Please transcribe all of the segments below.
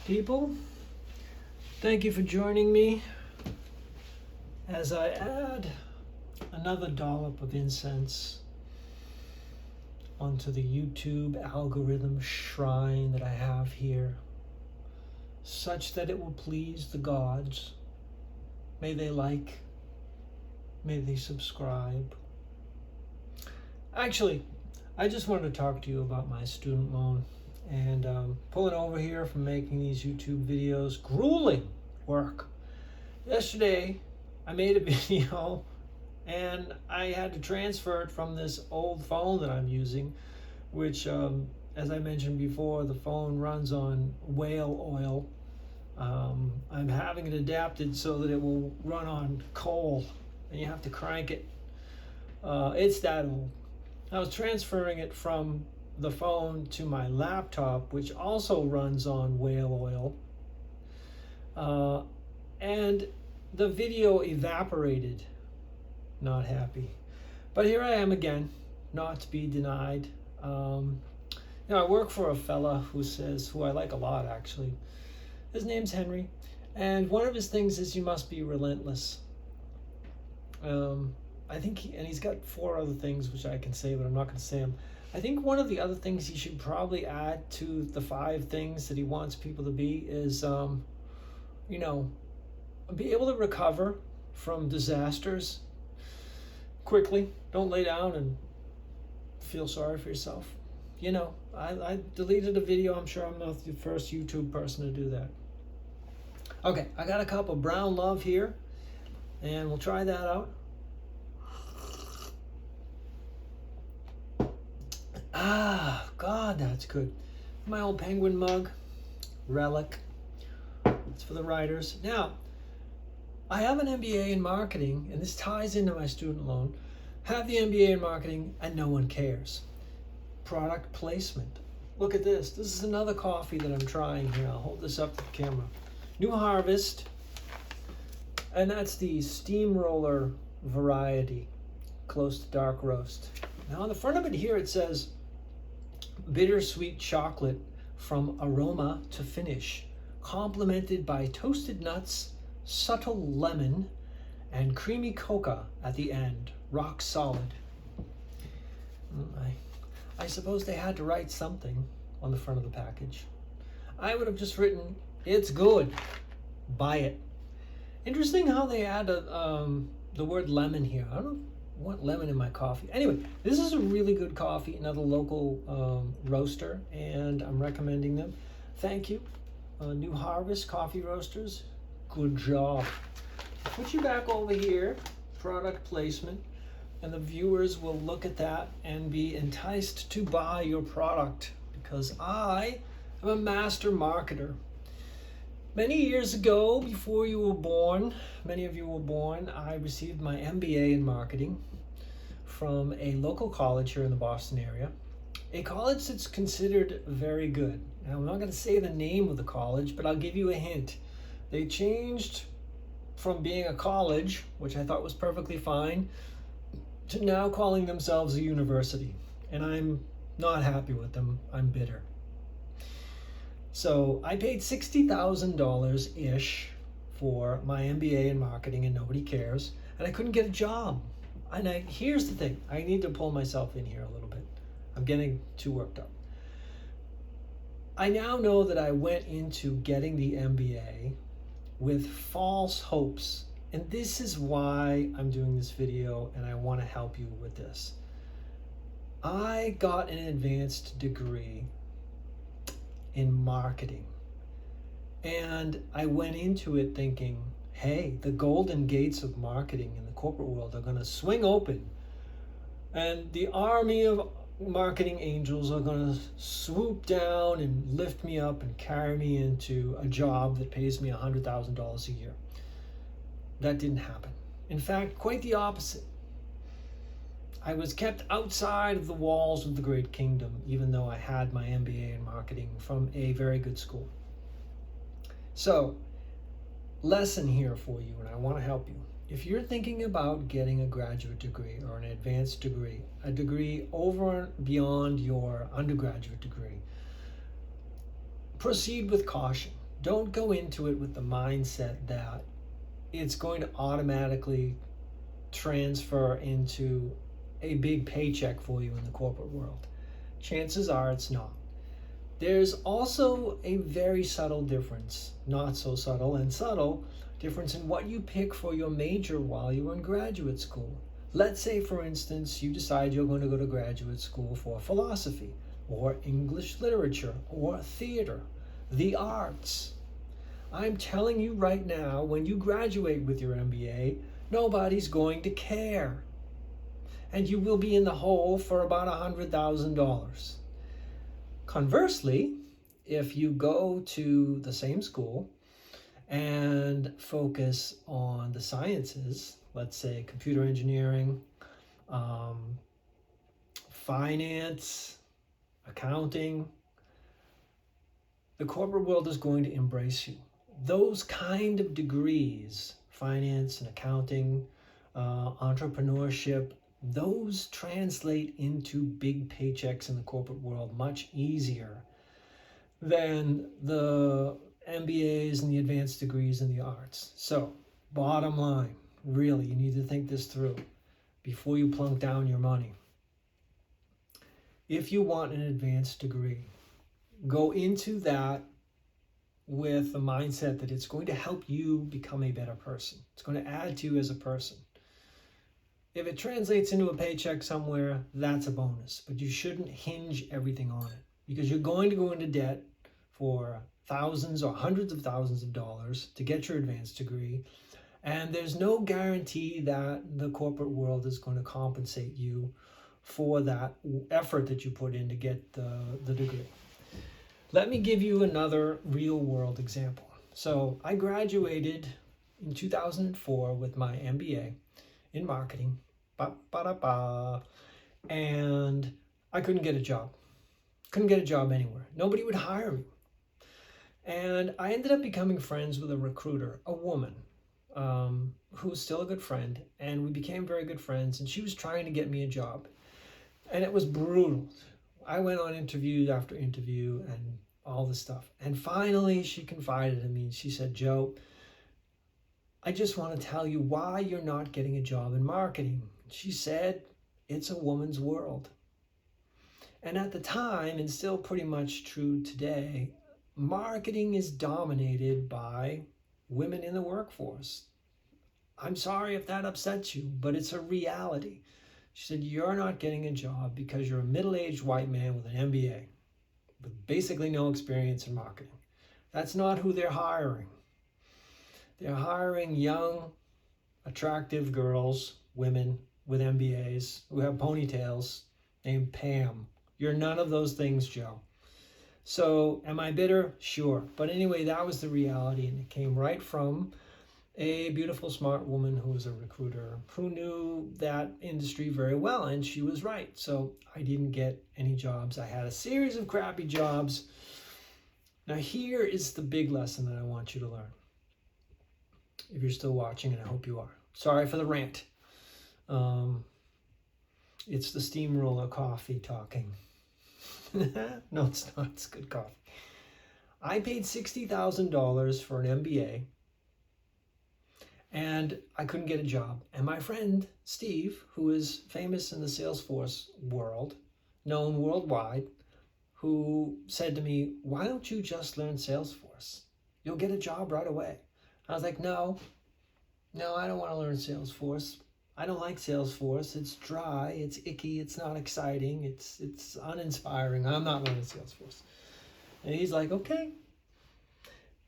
People, thank you for joining me as I add another dollop of incense onto the YouTube algorithm shrine that I have here, such that it will please the gods. May they like, may they subscribe. Actually, I just wanted to talk to you about my student loan and pulling over here from making these YouTube videos. Grueling work. Yesterday, I made a video and I had to transfer it from this old phone that I'm using, which, as I mentioned before, the phone runs on whale oil. I'm having it adapted so that it will run on coal, and you have to crank it. It's that old. I was transferring it from the phone to my laptop, which also runs on whale oil, and the video evaporated. Not happy. But here I am again, not to be denied. I work for a fella who I like a lot, actually. His name's Henry, and one of his things is you must be relentless. I think he's got 4 other things which I can say, but I'm not going to say them. I think one of the other things he should probably add to the 5 things that he wants people to be is, be able to recover from disasters quickly. Don't lay down and feel sorry for yourself. I deleted a video. I'm sure I'm not the first YouTube person to do that. Okay, I got a cup of brown love here, and we'll try that out. Ah, God, that's good. My old penguin mug, relic. It's for the writers. Now, I have an MBA in marketing, and this ties into my student loan. Have the MBA in marketing, and no one cares. Product placement. Look at this. This is another coffee that I'm trying here. I'll hold this up to the camera. New Harvest, and that's the steamroller variety, close to dark roast. Now on the front of it here it says bittersweet chocolate from aroma to finish, complemented by toasted nuts, subtle lemon, and creamy cocoa at the end. Rock solid. I suppose they had to write something on the front of the package. I would have just written, "It's good. Buy it." Interesting how they add the word lemon here. I don't want lemon in my coffee. Anyway, this is a really good coffee, another local roaster, and I'm recommending them. Thank you. New Harvest Coffee Roasters. Good job. Put you back over here, product placement, and the viewers will look at that and be enticed to buy your product, because I am a master marketer. Many years ago, before you were born, many of you were born, I received my MBA in marketing from a local college here in the Boston area, a college that's considered very good. Now, I'm not going to say the name of the college, but I'll give you a hint. They changed from being a college, which I thought was perfectly fine, to now calling themselves a university. And I'm not happy with them. I'm bitter. So I paid $60,000-ish for my MBA in marketing, and nobody cares. And I couldn't get a job. And here's the thing. I need to pull myself in here a little bit. I'm getting too worked up. I now know that I went into getting the MBA with false hopes. And this is why I'm doing this video, and I want to help you with this. I got an advanced degree in marketing, and I went into it thinking, hey, the golden gates of marketing in the corporate world are going to swing open, and the army of marketing angels are going to swoop down and lift me up and carry me into a job that pays me $100,000 a year. That didn't happen. In fact, quite the opposite. I was kept outside of the walls of the great kingdom, even though I had my MBA in marketing from a very good school. So, lesson here for you, and I want to help you. If you're thinking about getting a graduate degree or an advanced degree, a degree over and beyond your undergraduate degree, proceed with caution. Don't go into it with the mindset that it's going to automatically transfer into a big paycheck for you in the corporate world. Chances are it's not. There's also a very subtle difference, not so subtle and subtle, difference in what you pick for your major while you're in graduate school. Let's say, for instance, you decide you're going to go to graduate school for philosophy, or English literature, or theater, the arts. I'm telling you right now, when you graduate with your MBA, nobody's going to care. And you will be in the hole for about $100,000. Conversely, if you go to the same school and focus on the sciences, let's say computer engineering, finance, accounting, the corporate world is going to embrace you. Those kind of degrees, finance and accounting, entrepreneurship, those translate into big paychecks in the corporate world much easier than the MBAs and the advanced degrees in the arts. So, bottom line, really, you need to think this through before you plunk down your money. If you want an advanced degree, go into that with the mindset that it's going to help you become a better person. It's going to add to you as a person. If it translates into a paycheck somewhere, that's a bonus, but you shouldn't hinge everything on it, because you're going to go into debt for thousands or hundreds of thousands of dollars to get your advanced degree, and there's no guarantee that the corporate world is going to compensate you for that effort that you put in to get the degree. Let me give you another real world example. So I graduated in 2004 with my MBA in marketing, and I couldn't get a job. Couldn't get a job anywhere. Nobody would hire me. And I ended up becoming friends with a recruiter, a woman, who's still a good friend, and we became very good friends, and she was trying to get me a job. And it was brutal. I went on interview after interview and all this stuff. And finally, she confided in me. She said, "Joe, I just want to tell you why you're not getting a job in marketing." She said, "It's a woman's world." And at the time, and still pretty much true today, marketing is dominated by women in the workforce. I'm sorry if that upsets you, but it's a reality. She said, "You're not getting a job because you're a middle-aged white man with an MBA, with basically no experience in marketing. That's not who they're hiring. They're hiring young, attractive girls, women with MBAs who have ponytails named Pam. You're none of those things, Joe." So am I bitter? Sure. But anyway, that was the reality, and it came right from a beautiful, smart woman who was a recruiter who knew that industry very well, and she was right. So I didn't get any jobs. I had a series of crappy jobs. Now here is the big lesson that I want you to learn. If you're still watching, and I hope you are. Sorry for the rant. It's the steamroller coffee talking. No, it's not. It's good coffee. I paid $60,000 for an MBA, and I couldn't get a job. And my friend, Steve, who is famous in the Salesforce world, known worldwide, who said to me, "Why don't you just learn Salesforce? You'll get a job right away." I was like, no, I don't want to learn Salesforce. I don't like Salesforce. It's dry, it's icky, it's not exciting, it's uninspiring. I'm not learning Salesforce. And he's like, "Okay."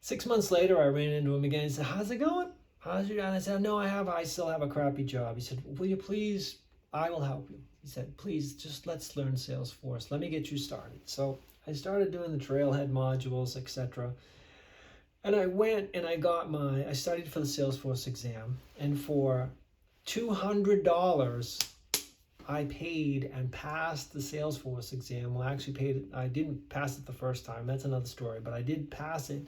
6 months later, I ran into him again. He said, "How's it going? How's your?" And I said, "No, I still have a crappy job." He said, "Will you please, I will help you." He said, "Please, just let's learn Salesforce. Let me get you started." So I started doing the trailhead modules, etc. And I went and I studied for the Salesforce exam, and for $200, I paid and passed the Salesforce exam. Well, I actually I didn't pass it the first time. That's another story, but I did pass it.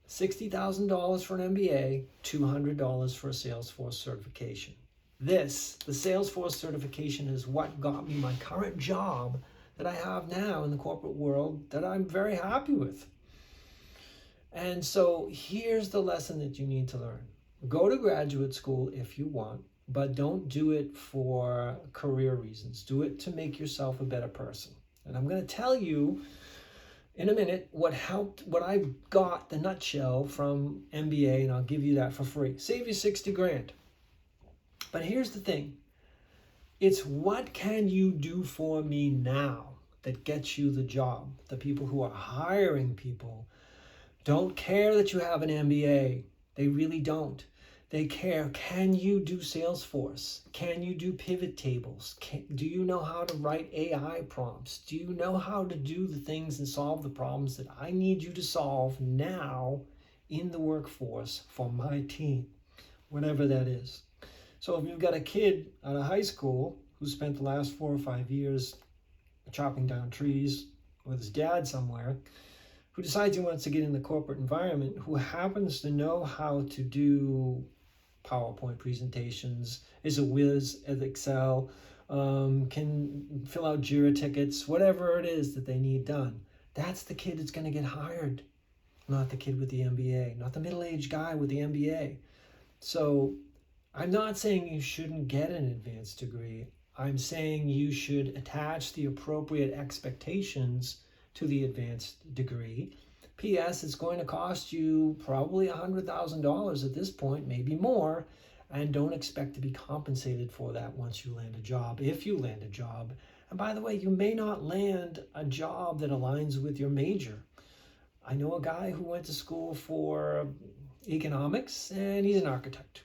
$60,000 for an MBA, $200 for a Salesforce certification. The Salesforce certification is what got me my current job that I have now in the corporate world that I'm very happy with. And so here's the lesson that you need to learn. Go to graduate school if you want, but don't do it for career reasons. Do it to make yourself a better person. And I'm going to tell you in a minute what I got, the nutshell from MBA, and I'll give you that for free. Save you 60 grand. But here's the thing. It's what can you do for me now that gets you the job. The people who are hiring people don't care that you have an MBA. They really don't. They care, can you do Salesforce? Can you do pivot tables? Do you know how to write AI prompts? Do you know how to do the things and solve the problems that I need you to solve now in the workforce for my team, whatever that is? So if you've got a kid out of high school who spent the last 4 or 5 years chopping down trees with his dad somewhere, who decides he wants to get in the corporate environment, who happens to know how to do PowerPoint presentations, is a whiz at Excel, can fill out Jira tickets, whatever it is that they need done. That's the kid that's going to get hired, not the kid with the MBA, not the middle-aged guy with the MBA. So I'm not saying you shouldn't get an advanced degree. I'm saying you should attach the appropriate expectations to the advanced degree. P.S. It's going to cost you probably $100,000 at this point, maybe more, and don't expect to be compensated for that once you land a job, if you land a job. And by the way, you may not land a job that aligns with your major. I know a guy who went to school for economics, and he's an architect.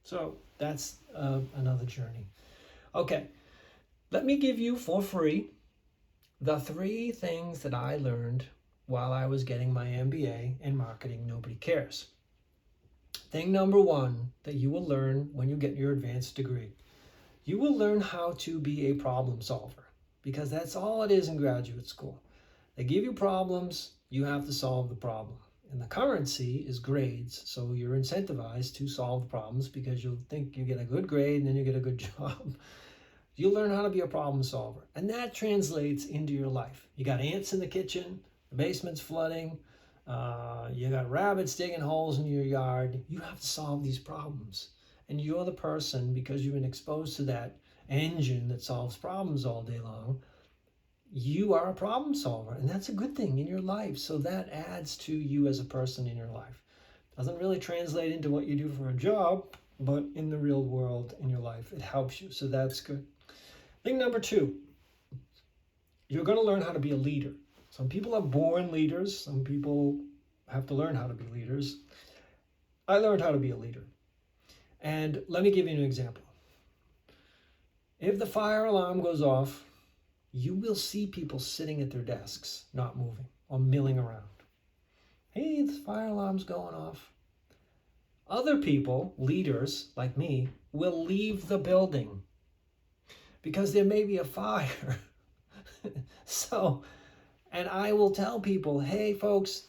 So that's another journey. Okay, let me give you for free the 3 things that I learned while I was getting my MBA in marketing nobody cares. Thing number 1 that you will learn when you get your advanced degree. You will learn how to be a problem solver, because that's all it is in graduate school. They give you problems, you have to solve the problem. And the currency is grades, so you're incentivized to solve the problems because you'll think you get a good grade and then you get a good job. You'll learn how to be a problem solver, and that translates into your life. You got ants in the kitchen, the basement's flooding, you got rabbits digging holes in your yard. You have to solve these problems. And you're the person, because you've been exposed to that engine that solves problems all day long, you are a problem solver, and that's a good thing in your life. So that adds to you as a person in your life. Doesn't really translate into what you do for a job, but in the real world, in your life, it helps you. So that's good. Thing number 2, you're going to learn how to be a leader. Some people are born leaders. Some people have to learn how to be leaders. I learned how to be a leader. And let me give you an example. If the fire alarm goes off, you will see people sitting at their desks, not moving or milling around. Hey, the fire alarm's going off. Other people, leaders like me, will leave the building because there may be a fire. And I will tell people, hey folks,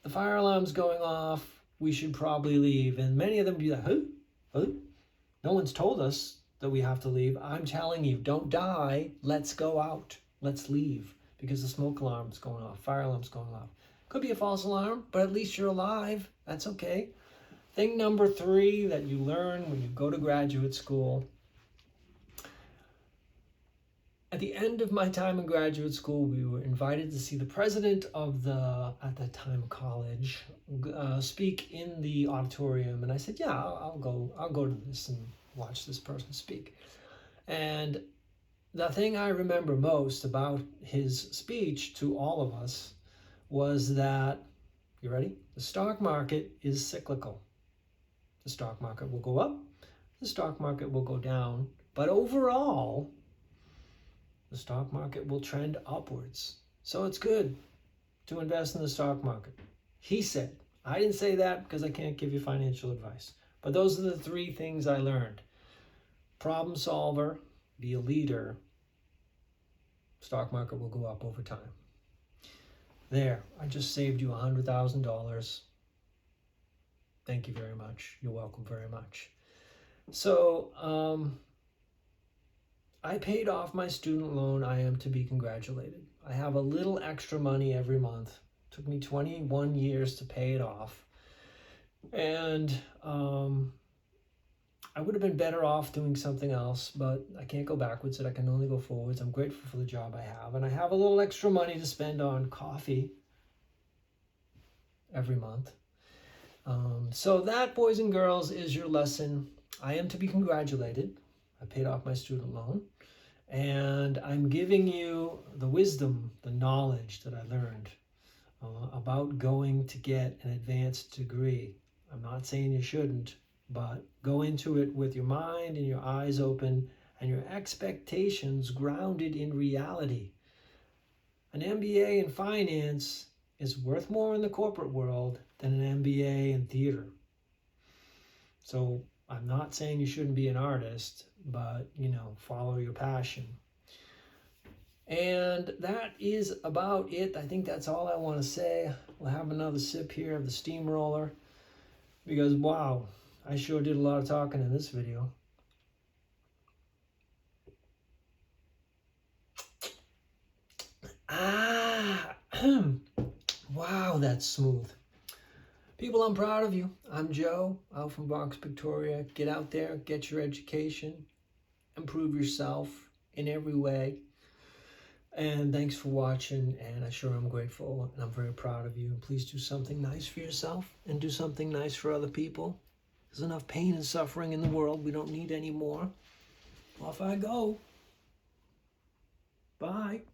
the fire alarm's going off, we should probably leave. And many of them be like, huh? No one's told us that we have to leave. I'm telling you, don't die, let's go out, let's leave, because the smoke alarm's going off, fire alarm's going off. Could be a false alarm, but at least you're alive, that's okay. Thing number 3 that you learn when you go to graduate school. At the end of my time in graduate school, we were invited to see the president of the, at that time, college, speak in the auditorium. And I said, yeah, I'll go to this and watch this person speak. And the thing I remember most about his speech to all of us was that, you ready? The stock market is cyclical. The stock market will go up, the stock market will go down, but overall, the stock market will trend upwards. So it's good to invest in the stock market. He said. I didn't say that because I can't give you financial advice. But those are the 3 things I learned. Problem solver, be a leader. Stock market will go up over time. There, I just saved you $100,000. Thank you very much. You're welcome very much. So, I paid off my student loan. I am to be congratulated. I have a little extra money every month Took me 21 years to pay it off. And I would have been better off doing something else, but I can't go backwards, and I can only go forwards. I'm grateful for the job I have, and I have a little extra money to spend on coffee every month. So that, boys and girls, is your lesson. I am to be congratulated. I paid off my student loan, and I'm giving you the wisdom, the knowledge that I learned about going to get an advanced degree. I'm not saying you shouldn't, but go into it with your mind and your eyes open and your expectations grounded in reality. An MBA in finance is worth more in the corporate world than an MBA in theater. So I'm not saying you shouldn't be an artist, but, follow your passion. And that is about it. I think that's all I want to say. We'll have another sip here of the steamroller because, wow, I sure did a lot of talking in this video. Wow, that's smooth. People, I'm proud of you. I'm Joe, out from Bronx, Victoria. Get out there, get your education, improve yourself in every way. And thanks for watching, and I sure am grateful, and I'm very proud of you. And please do something nice for yourself and do something nice for other people. There's enough pain and suffering in the world. We don't need any more. Off I go. Bye.